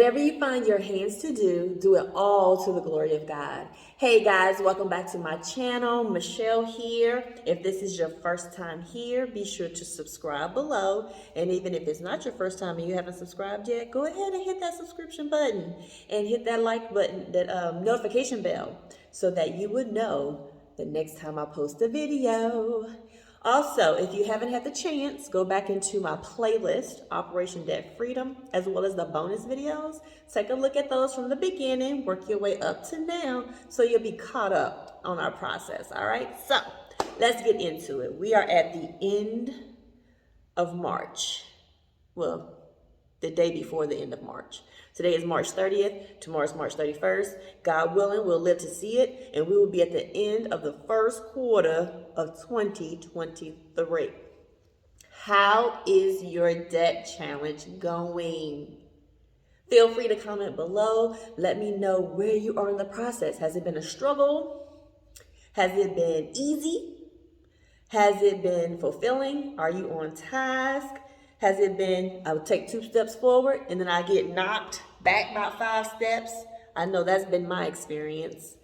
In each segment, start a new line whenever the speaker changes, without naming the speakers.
Whatever you find your hands to do it all to the glory of God. Hey guys, welcome back to my channel. Michelle here. If this is your first time here, be sure to subscribe below. And even if it's not your first time and you haven't subscribed yet, go ahead and hit that subscription button and hit that like button, that notification bell, so that you would know the next time I post a video. Also, if you haven't had the chance, go back into my playlist, Operation Debt Freedom, as well as the bonus videos. Take a look at those from the beginning, work your way up to now, so you'll be caught up on our process, all right? So, let's get into it. We are at the end of March. Well, the day before the end of March. Today is March 30th. Tomorrow's March 31st. God willing, we'll live to see it, and we will be at the end of the first quarter of 2023. How is your debt challenge going? Feel free to comment below. Let me know where you are in the process. Has it been a struggle? Has it been easy? Has it been fulfilling? Are you on task? Has it been, I would take 2 steps forward and then I get knocked back about 5 steps? I know that's been my experience.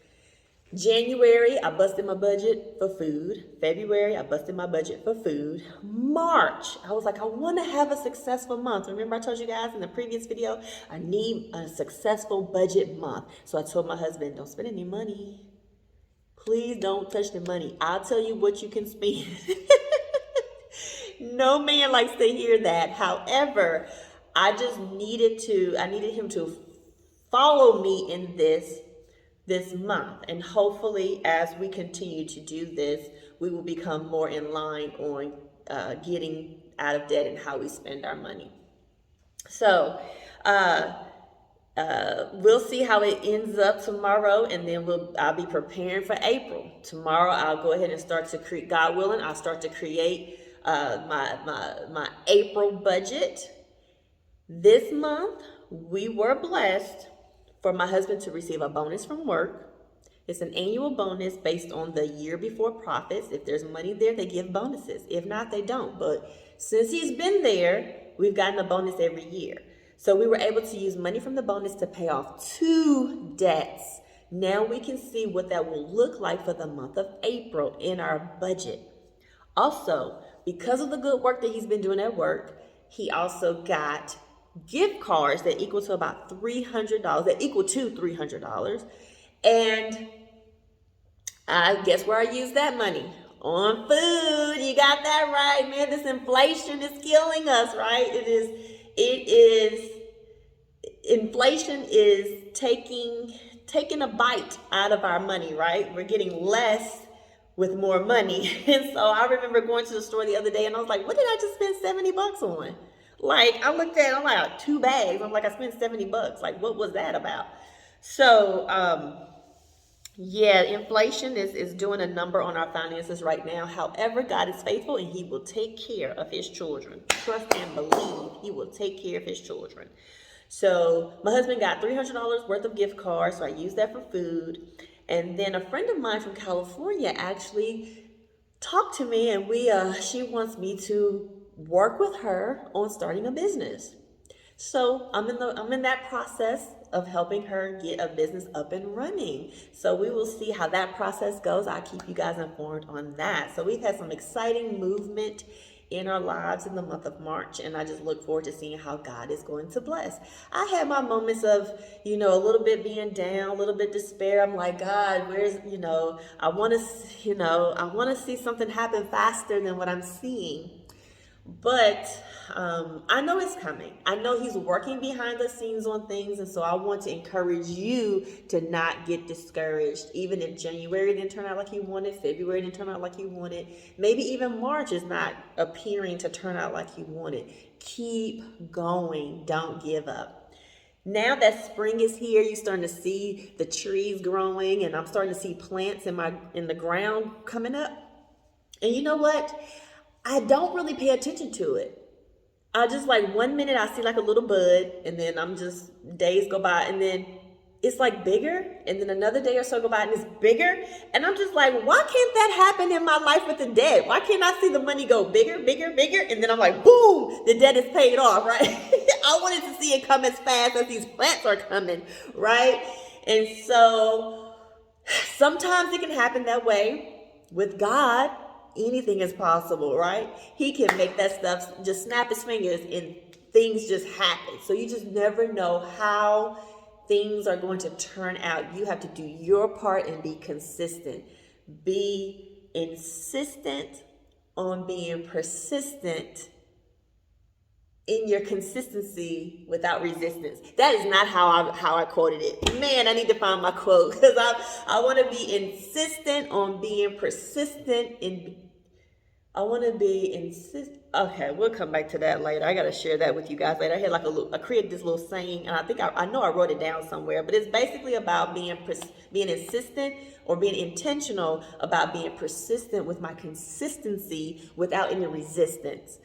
January, I busted my budget for food. February, I busted my budget for food. March, I was like, I want to have a successful month. Remember I told you guys in the previous video, I need a successful budget month. So I told my husband, don't spend any money. Please don't touch the money. I'll tell you what you can spend. No man likes to hear that. However, I needed him to follow me in this month. And hopefully, as we continue to do this, we will become more in line on getting out of debt and how we spend our money. So, we'll see how it ends up tomorrow, and then I'll be preparing for April. Tomorrow, I'll go ahead and start to create, God willing, I'll start to create my April budget. This month, we were blessed for my husband to receive a bonus from work. It's an annual bonus based on the year before profits. If there's money there, they give bonuses. If not, they don't. But since he's been there, we've gotten a bonus every year. So we were able to use money from the bonus to pay off 2 debts. Now we can see what that will look like for the month of April in our budget. Also, because of the good work that he's been doing at work, he also got gift cards that equal to about $300, that equal to $300. And I guess where I use that money? On food. You got that right, man. This inflation is killing us, right? Inflation is taking a bite out of our money, right? We're getting less with more money. And so I remember going to the store the other day and I was like, what did I just spend $70 on? Like, I looked at it, I'm like, 2 bags. I'm like, I spent $70. Like, what was that about? So, yeah, inflation is doing a number on our finances right now. However, God is faithful and he will take care of his children. Trust and believe he will take care of his children. So my husband got $300 worth of gift cards. So I used that for food. And then a friend of mine from California actually talked to me, and she wants me to work with her on starting a business. So I'm in that process of helping her get a business up and running. So we will see how that process goes. I'll keep you guys informed on that. So we've had some exciting movement in our lives in the month of March, and I just look forward to seeing how God is going to bless. I had my moments of, a little bit being down, a little bit despair. I'm like, God, where's, I want to see something happen faster than what I'm seeing. But I know it's coming. I know he's working behind the scenes on things. And so I want to encourage you to not get discouraged. Even if January didn't turn out like you wanted, February didn't turn out like you wanted, maybe even March is not appearing to turn out like you wanted. Keep going. Don't give up. Now that spring is here, you're starting to see the trees growing, and I'm starting to see plants in the ground coming up. And you know what? I don't really pay attention to it. I just, like, 1 minute I see like a little bud, and then days go by, and then it's like bigger, and then another day or so go by and it's bigger. And I'm just like, why can't that happen in my life with the debt? Why can't I see the money go bigger, bigger, bigger? And then I'm like, boom, the debt is paid off, right? I wanted to see it come as fast as these plants are coming, right? And so sometimes it can happen that way. With God, anything is possible, right? He can make that stuff just snap his fingers and things just happen. So you just never know how things are going to turn out. You have to do your part and be consistent. Be insistent on being persistent in your consistency without resistance. That is not how I quoted it. Man, I need to find my quote because I want to be insistent on being persistent in. I want to be Okay, we'll come back to that later. I got to share that with you guys later. I had like I created this little saying, and I think I know I wrote it down somewhere, but it's basically about being insistent or being intentional about being persistent with my consistency without any resistance.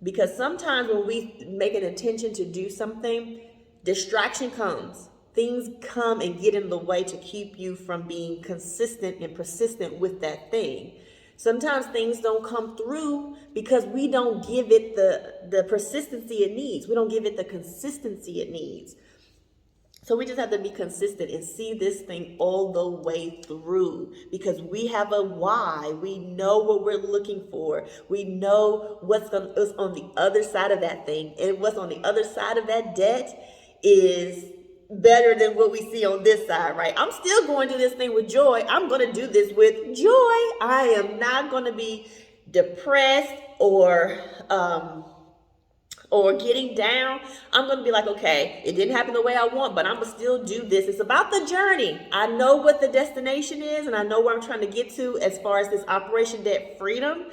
Because sometimes when we make an intention to do something, distraction comes. Things come and get in the way to keep you from being consistent and persistent with that thing. Sometimes things don't come through because we don't give it the persistency it needs. We don't give it the consistency it needs. So we just have to be consistent and see this thing all the way through because we have a why. We know what we're looking for. We know what's on the other side of that thing. And what's on the other side of that debt is better than what we see on this side, right? I'm still going to do this thing with joy. I'm going to do this with joy. I am not going to be depressed or getting down. I'm going to be like, okay, it didn't happen the way I want, but I'm going to still do this. It's about the journey. I know what the destination is, and I know where I'm trying to get to as far as this Operation Debt Freedom,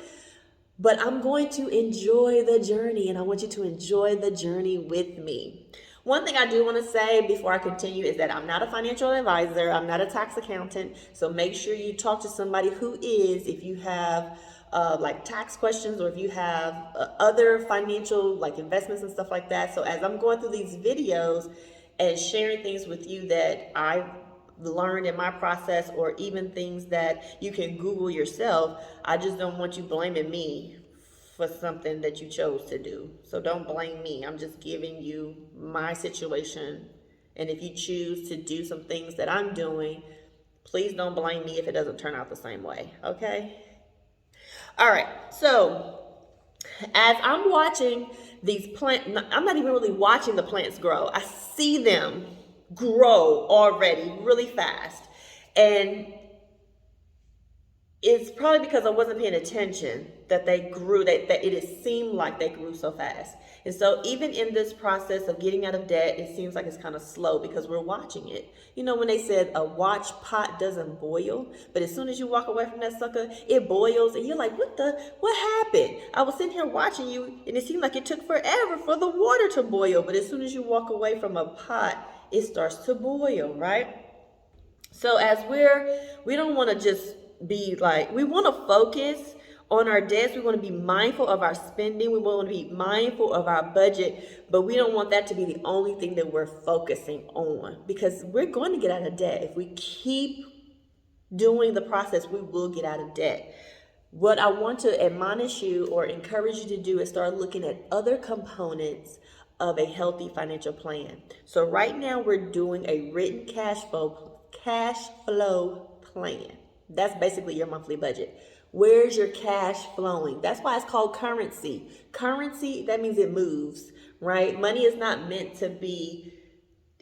but I'm going to enjoy the journey, and I want you to enjoy the journey with me. One thing I do want to say before I continue is that I'm not a financial advisor. I'm not a tax accountant. So make sure you talk to somebody who is, if you have like tax questions or if you have other financial like investments and stuff like that. So as I'm going through these videos and sharing things with you that I've learned in my process or even things that you can Google yourself, I just don't want you blaming me for something that you chose to do. So don't blame me. I'm just giving you my situation. And if you choose to do some things that I'm doing, please don't blame me if it doesn't turn out the same way. Okay? All right. So as I'm watching these plants, I'm not even really watching the plants grow. I see them grow already really fast. And it's probably because I wasn't paying attention that they grew, that it seemed like they grew so fast. And so even in this process of getting out of debt, it seems like it's kind of slow because we're watching it. You know, when they said a watch pot doesn't boil, but as soon as you walk away from that sucker, it boils and you're like, what happened? I was sitting here watching you and it seemed like it took forever for the water to boil. But as soon as you walk away from a pot, it starts to boil, right? So as we don't want to just be like, we want to focus on our debts. We want to be mindful of our spending. We want to be mindful of our budget, but we don't want that to be the only thing that we're focusing on because we're going to get out of debt. If we keep doing the process, we will get out of debt. What I want to admonish you or encourage you to do is start looking at other components of a healthy financial plan. So right now we're doing a written cash flow plan. That's basically your monthly budget. Where's your cash flowing? That's why it's called currency. Currency, that means it moves, right? Money is not meant to be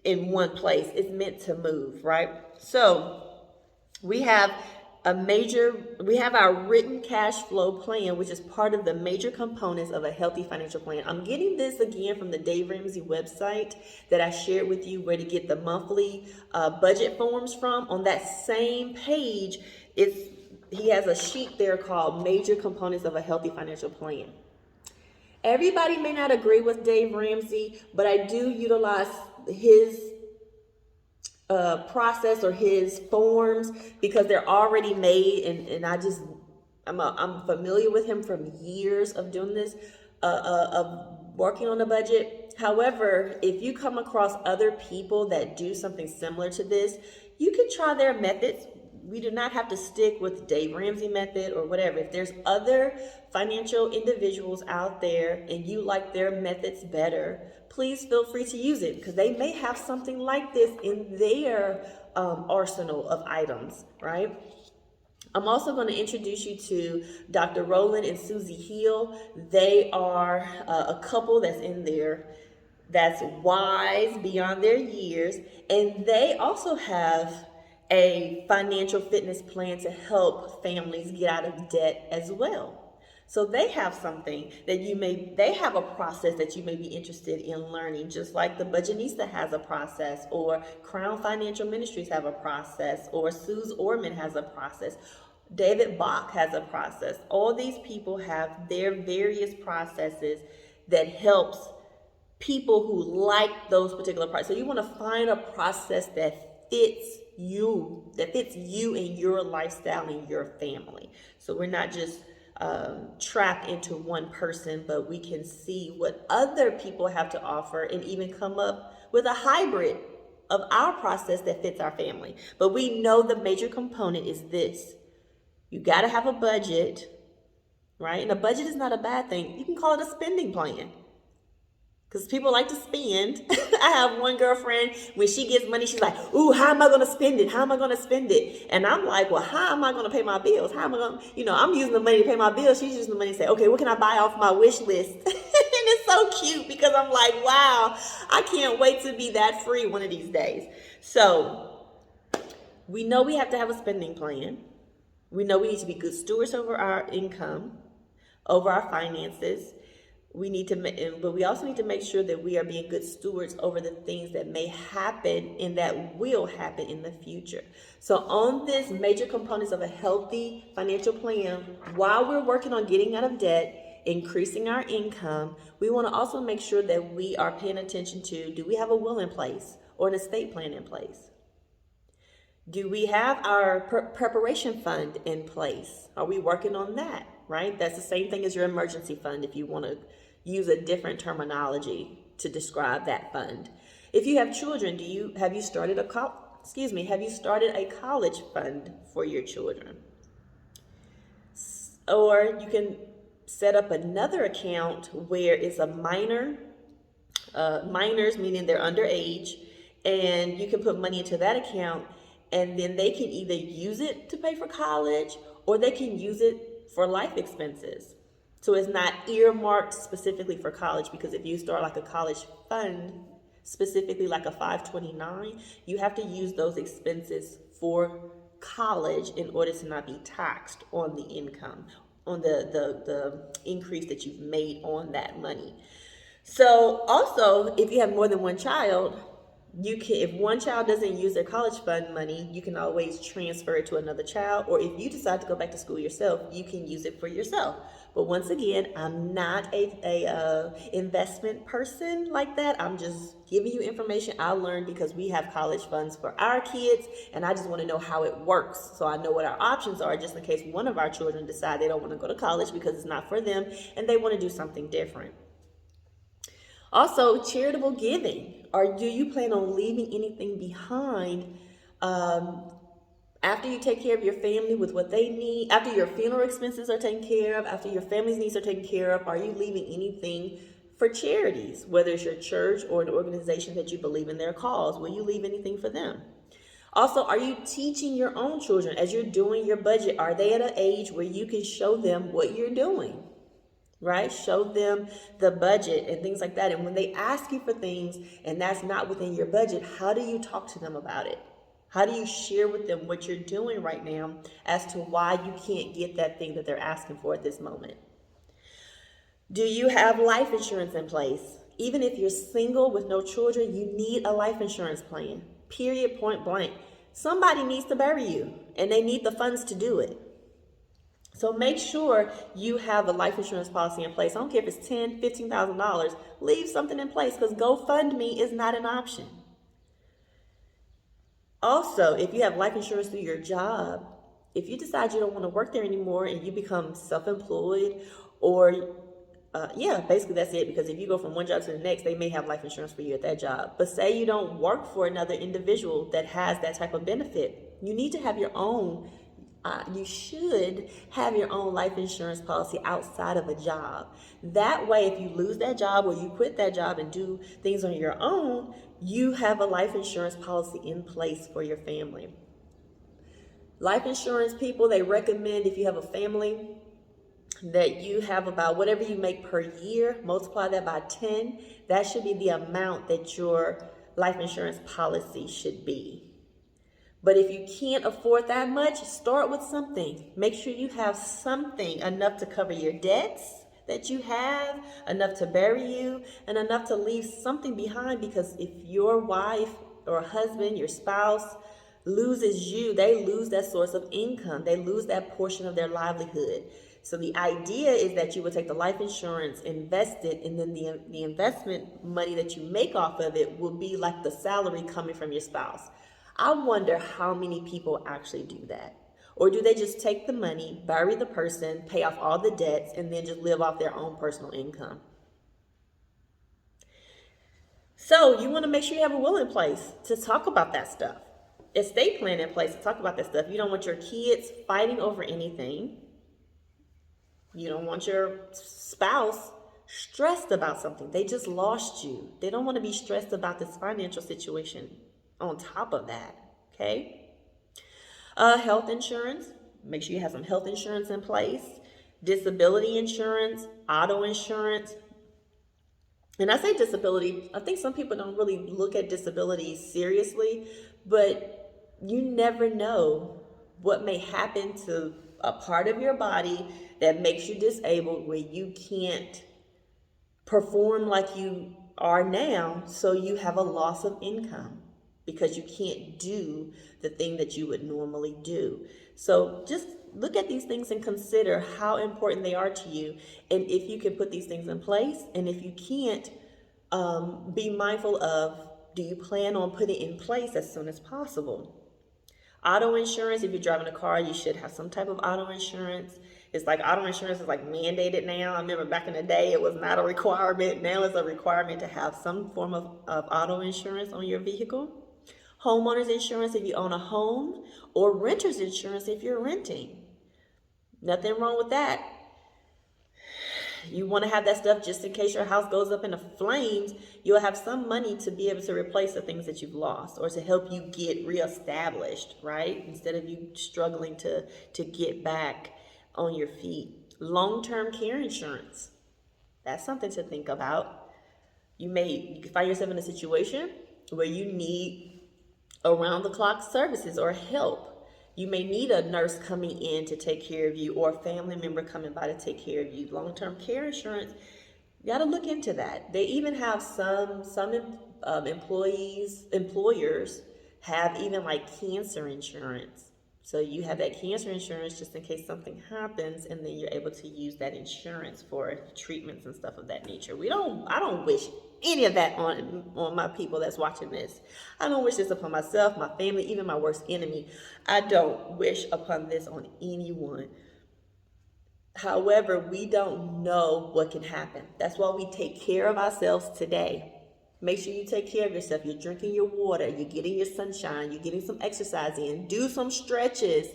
in one place. It's meant to move, right? So we have our written cash flow plan, which is part of the major components of a healthy financial plan. I'm getting this again from the Dave Ramsey website that I shared with you where to get the monthly budget forms from. On that same page, he has a sheet there called Major Components of a Healthy Financial Plan. Everybody may not agree with Dave Ramsey, but I do utilize his process or his forms because they're already made, and I'm familiar with him from years of doing this, of working on a budget. However, if you come across other people that do something similar to this, you can try their methods. we do not have to stick with Dave Ramsey method or whatever. If there's other financial individuals out there and you like their methods better, please feel free to use it, because they may have something like this in their arsenal of items, right? I'm also going to introduce you to Dr. Roland and Susie Heal. They are a couple that's in there that's wise beyond their years, and they also have a financial fitness plan to help families get out of debt as well. So they have something that they have a process that you may be interested in learning, just like the Budgetnista has a process, or Crown Financial Ministries have a process, or Suze Orman has a process. David Bach has a process. All these people have their various processes that helps people who like those particular processes. So you want to find a process that fits you and your lifestyle and your family. So we're not just trapped into one person, but we can see what other people have to offer and even come up with a hybrid of our process that fits our family. But we know the major component is this. You got to have a budget, right? And a budget is not a bad thing. You can call it a spending plan, because people like to spend. I have one girlfriend, when she gets money, she's like, ooh, how am I going to spend it? How am I going to spend it? And I'm like, well, how am I going to pay my bills? How am I going to, I'm using the money to pay my bills. She's using the money to say, okay, what can I buy off my wish list? And it's so cute, because I'm like, wow, I can't wait to be that free one of these days. So we know we have to have a spending plan. We know we need to be good stewards over our income, over our finances. But we also need to make sure that we are being good stewards over the things that may happen and that will happen in the future. So on this major components of a healthy financial plan, while we're working on getting out of debt, increasing our income, we want to also make sure that we are paying attention to, do we have a will in place or an estate plan in place? Do we have our preparation fund in place? Are we working on that, right? That's the same thing as your emergency fund, if you want to use a different terminology to describe that fund. If you have children, have you started a college fund for your children? Or you can set up another account where it's a minors, meaning they're underage, and you can put money into that account, and then they can either use it to pay for college or they can use it for life expenses. So it's not earmarked specifically for college, because if you start like a college fund, specifically like a 529, you have to use those expenses for college in order to not be taxed on the income, on the increase that you've made on that money. So also, if you have more than one child, if one child doesn't use their college fund money, you can always transfer it to another child, or if you decide to go back to school yourself, you can use it for yourself. But once again, I'm not a investment person like that. I'm just giving you information I learned because we have college funds for our kids, and I just want to know how it works, so I know what our options are, just in case one of our children decide they don't want to go to college because it's not for them and they want to do something different. Also, charitable giving. Or do you plan on leaving anything behind after you take care of your family with what they need, after your funeral expenses are taken care of, after your family's needs are taken care of? Are you leaving anything for charities, whether it's your church or an organization that you believe in their cause? Will you leave anything for them? Also, are you teaching your own children as you're doing your budget? Are they at an age where you can show them what you're doing? Right? Show them the budget and things like that. And when they ask you for things and that's not within your budget, how do you talk to them about it? How do you share with them what you're doing right now as to why you can't get that thing that they're asking for at this moment? Do you have life insurance in place? Even if you're single with no children, you need a life insurance plan. Period, point blank. Somebody needs to bury you and they need the funds to do it. So make sure you have a life insurance policy in place. I don't care if it's $10,000, $15,000. Leave something in place, because GoFundMe is not an option. Also, if you have life insurance through your job, if you decide you don't want to work there anymore and you become self-employed, or basically that's it, because if you go from one job to the next, they may have life insurance for you at that job. But say you don't work for another individual that has that type of benefit. You need to have your own, you should have your own life insurance policy outside of a job. That way, if you lose that job or you quit that job and do things on your own, you have a life insurance policy in place for your family. Life insurance people, they recommend if you have a family that you have about whatever you make per year, multiply that by 10. That should be the amount that your life insurance policy should be. But if you can't afford that much, start with something. Make sure you have something enough to cover your debts that you have, enough to bury you, and enough to leave something behind, because if your wife or husband, your spouse loses you, they lose that source of income. They lose that portion of their livelihood. So the idea is that you would take the life insurance, invest it, and then the investment money that you make off of it will be like the salary coming from your spouse. I wonder how many people actually do that. Or do they just take the money, bury the person, pay off all the debts, and then just live off their own personal income? So you want to make sure you have a will in place to talk about that stuff. Estate plan in place to talk about that stuff. You don't want your kids fighting over anything. You don't want your spouse stressed about something. They just lost you. They don't want to be stressed about this financial situation on top of that, okay? Health insurance. Make sure you have some health insurance in place. Disability insurance, auto insurance. And I say disability, I think some people don't really look at disability seriously, but you never know what may happen to a part of your body that makes you disabled where you can't perform like you are now, so you have a loss of income because you can't do the thing that you would normally do. So just look at these things and consider how important they are to you, and if you can put these things in place. And if you can't, be mindful of, do you plan on putting it in place as soon as possible? Auto insurance, if you're driving a car, you should have some type of auto insurance. It's like auto insurance is like mandated now. I remember back in the day, it was not a requirement. Now it's a requirement to have some form of auto insurance on your vehicle. Homeowners insurance if you own a home, or renters insurance if you're renting. Nothing wrong with that. You want to have that stuff just in case your house goes up in the flames. You'll have some money to be able to replace the things that you've lost, or to help you get reestablished, right? Instead of you struggling to get back on your feet. Long-term care insurance. That's something to think about. You can find yourself in a situation where you need around-the-clock services or help. You may need a nurse coming in to take care of you, or a family member coming by to take care of you. Long-term care insurance, you got to look into that. They even have some employers have even like cancer insurance. So you have that cancer insurance just in case something happens, and then you're able to use that insurance for treatments and stuff of that nature. I don't wish any of that on my people that's watching this. I don't wish this upon myself, my family, even my worst enemy. I don't wish upon this on anyone. However, we don't know what can happen. That's why we take care of ourselves today. Make sure you take care of yourself. You're drinking your water. You're getting your sunshine. You're getting some exercise in. Do some stretches.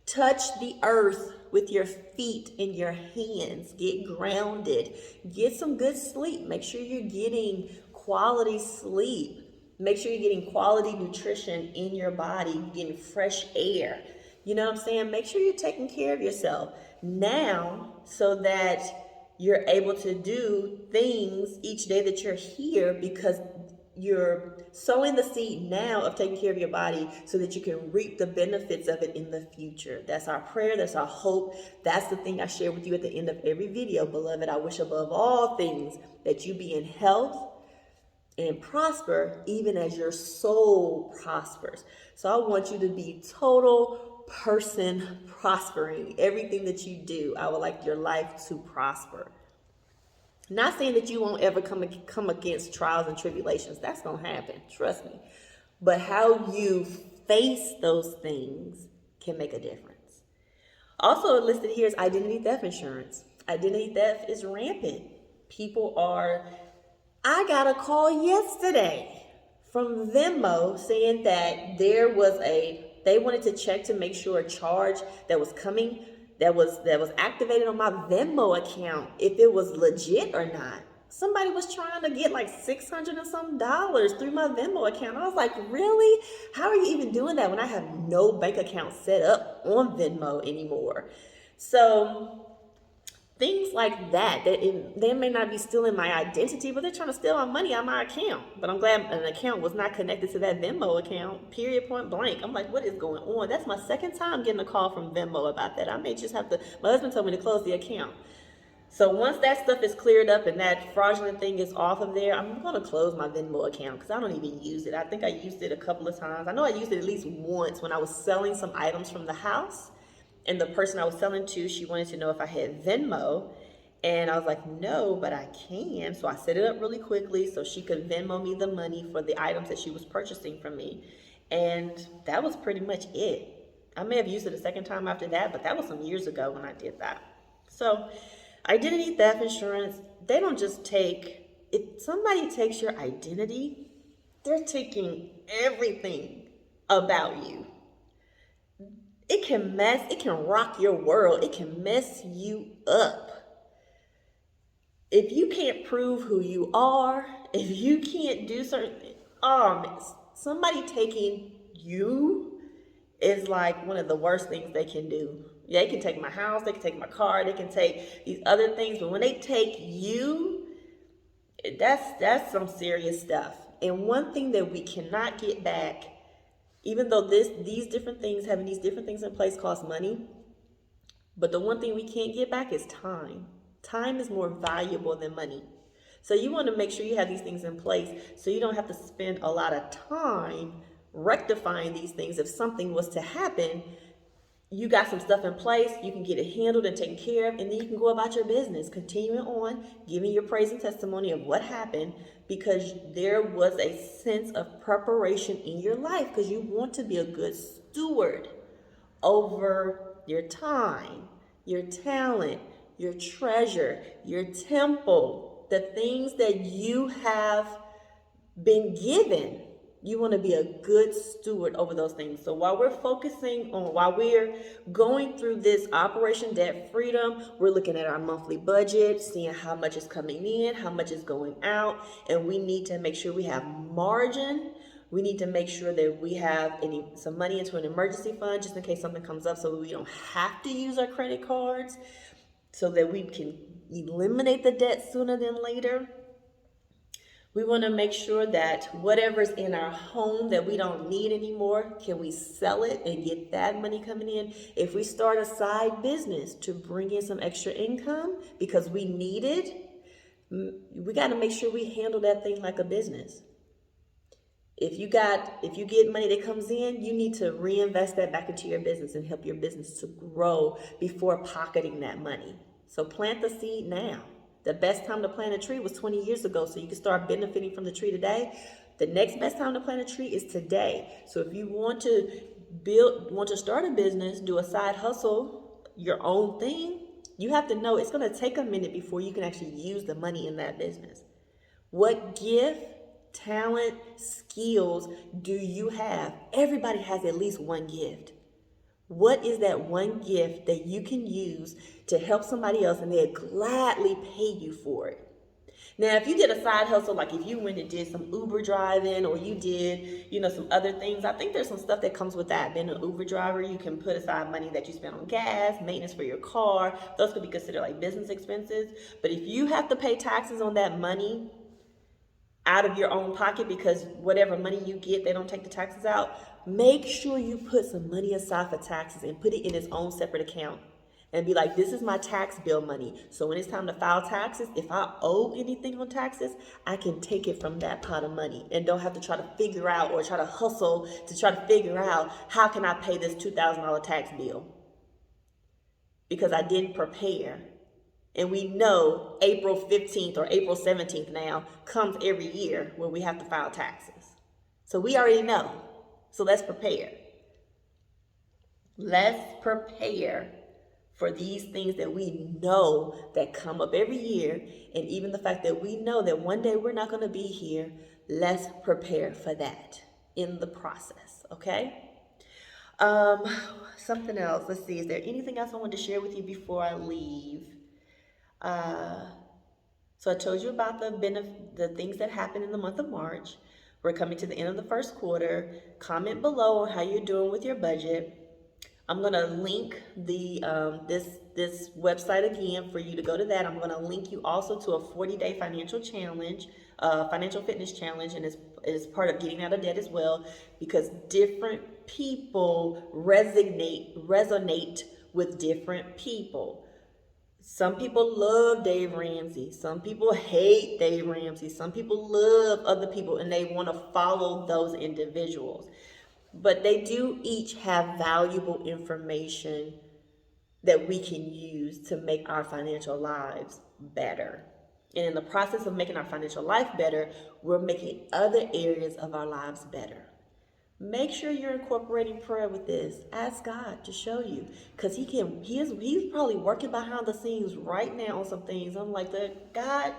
Touch the earth with your feet and your hands. Get grounded. Get some good sleep. Make sure you're getting quality sleep. Make sure you're getting quality nutrition in your body. Getting fresh air. You know what I'm saying? Make sure you're taking care of yourself now, so that you're able to do things each day that you're here, because you're sowing the seed now of taking care of your body so that you can reap the benefits of it in the future. That's our prayer. That's our hope. That's the thing I share with you at the end of every video. Beloved, I wish above all things that you be in health and prosper, even as your soul prospers. So I want you to be total person prospering. Everything that you do, I would like your life to prosper. Not saying that you won't ever come against trials and tribulations. That's going to happen. Trust me. But how you face those things can make a difference. Also listed here is identity theft insurance. Identity theft is rampant. I got a call yesterday from Venmo saying that there was a They wanted to check to make sure a charge that was coming, that was activated on my Venmo account, if it was legit or not. Somebody was trying to get like $600 and some through my Venmo account. I was like, really? How are you even doing that when I have no bank account set up on Venmo anymore? So things like that, they may not be stealing my identity, but they're trying to steal my money out of my account. But I'm glad an account was not connected to that Venmo account, period, point blank. I'm like, what is going on? That's my second time getting a call from Venmo about that. I may just have to, my husband told me to close the account. So once that stuff is cleared up and that fraudulent thing is off of there, I'm going to close my Venmo account because I don't even use it. I think I used it a couple of times. I know I used it at least once when I was selling some items from the house. And the person I was selling to, she wanted to know if I had Venmo. And I was like, no, but I can. So I set it up really quickly so she could Venmo me the money for the items that she was purchasing from me. And that was pretty much it. I may have used it a second time after that, but that was some years ago when I did that. So identity theft insurance, they don't just take, if somebody takes your identity, they're taking everything about you. It can rock your world. It can mess you up. If you can't prove who you are, if you can't do certain, somebody taking you is like one of the worst things they can do. They can take my house, they can take my car, they can take these other things, but when they take you, that's some serious stuff. And one thing that we cannot get back, even though these different things, having these different things in place costs money, but the one thing we can't get back is time. Time is more valuable than money. So you want to make sure you have these things in place so you don't have to spend a lot of time rectifying these things. If something was to happen, you got some stuff in place, you can get it handled and taken care of, and then you can go about your business, continuing on, giving your praise and testimony of what happened, because there was a sense of preparation in your life, because you want to be a good steward over your time, your talent, your treasure, your temple, the things that you have been given. You want to be a good steward over those things. So while we're going through this Operation Debt Freedom, we're looking at our monthly budget, seeing how much is coming in, how much is going out, and we need to make sure we have margin. We need to make sure that we have some money into an emergency fund just in case something comes up, so we don't have to use our credit cards, so that we can eliminate the debt sooner than later. We want to make sure that whatever's in our home that we don't need anymore, can we sell it and get that money coming in? If we start a side business to bring in some extra income because we need it, we got to make sure we handle that thing like a business. If you get money that comes in, you need to reinvest that back into your business and help your business to grow before pocketing that money. So plant the seed now. The best time to plant a tree was 20 years ago, so you can start benefiting from the tree today. The next best time to plant a tree is today. So if you want to start a business, do a side hustle, your own thing, you have to know it's going to take a minute before you can actually use the money in that business. What gift, talent, skills do you have? Everybody has at least one gift. What is that one gift that you can use to help somebody else and they'll gladly pay you for it? Now, if you did a side hustle, like if you went and did some Uber driving or you did, some other things, I think there's some stuff that comes with that. Being an Uber driver, you can put aside money that you spend on gas, maintenance for your car. Those could be considered like business expenses. But if you have to pay taxes on that money out of your own pocket, because whatever money you get, they don't take the taxes out, make sure you put some money aside for taxes and put it in its own separate account and be like, this is my tax bill money. So when it's time to file taxes, if I owe anything on taxes, I can take it from that pot of money and don't have to try to figure out or try to hustle to try to figure out how can I pay this $2,000 tax bill because I didn't prepare. And we know April 15th or April 17th now comes every year where we have to file taxes. So we already know. So let's prepare. Let's prepare for these things that we know that come up every year. And even the fact that we know that one day we're not going to be here, let's prepare for that in the process, okay? Um, Something else. Let's see. Is there anything else I wanted to share with you before I leave? Uh, so I told you about the things that happened in the month of March. We're coming to the end of the first quarter. Comment below on how you're doing with your budget. I'm gonna link the this website again for you to go to that. I'm gonna link you also to a 40-day financial challenge, financial fitness challenge, and it's part of getting out of debt as well, because different people resonate with different people. Some people love Dave Ramsey. Some people hate Dave Ramsey. Some people love other people and they want to follow those individuals. But they do each have valuable information that we can use to make our financial lives better. And in the process of making our financial life better, we're making other areas of our lives better. Make sure you're incorporating prayer with this. Ask God to show you, because he's probably working behind the scenes right now on some things. I'm like, God,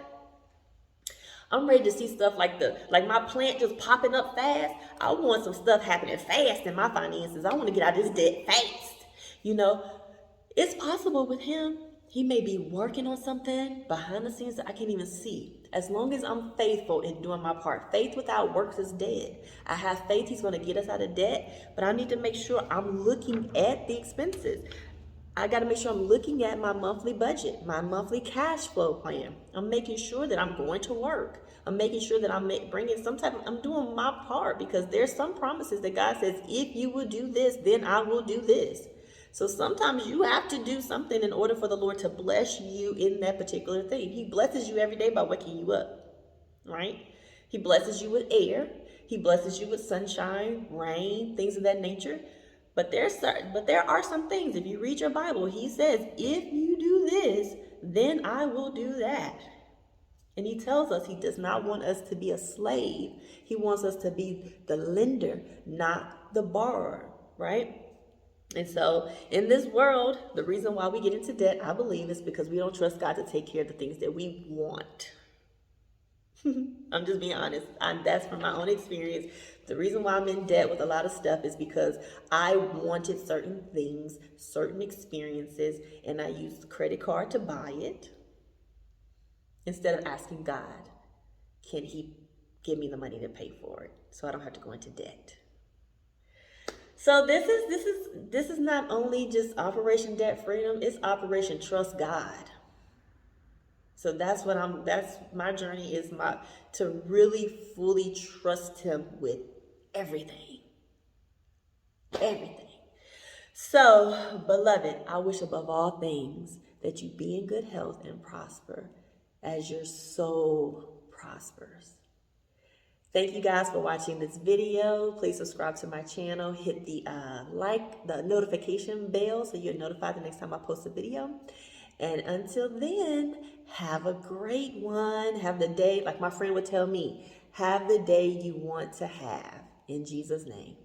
I'm ready to see stuff like my plant just popping up fast. I want some stuff happening fast in my finances. I want to get out of this debt fast. You know, it's possible with him. He may be working on something behind the scenes that I can't even see. As long as I'm faithful in doing my part. Faith without works is dead. I have faith he's going to get us out of debt, but I need to make sure I'm looking at the expenses. I got to make sure I'm looking at my monthly budget, my monthly cash flow plan. I'm making sure that I'm going to work. I'm making sure that I'm bringing I'm doing my part, because there's some promises that God says, if you will do this, then I will do this. So sometimes you have to do something in order for the Lord to bless you in that particular thing. He blesses you every day by waking you up, right? He blesses you with air. He blesses you with sunshine, rain, things of that nature. But there are some things. If you read your Bible, he says, if you do this, then I will do that. And he tells us he does not want us to be a slave. He wants us to be the lender, not the borrower, right? And so in this world, the reason why we get into debt, I believe, is because we don't trust God to take care of the things that we want. I'm just being honest. That's from my own experience. The reason why I'm in debt with a lot of stuff is because I wanted certain things, certain experiences, and I used the credit card to buy it instead of asking God, can he give me the money to pay for it so I don't have to go into debt? So this is not only just Operation Debt Freedom, it's Operation Trust God. So that's my journey is to really fully trust him with everything. Everything. So, beloved, I wish above all things that you be in good health and prosper as your soul prospers. Thank you guys for watching this video. Please subscribe to my channel. Hit the the notification bell so you're notified the next time I post a video. And until then, have a great one. Have the day, like my friend would tell me, have the day you want to have. In Jesus' name.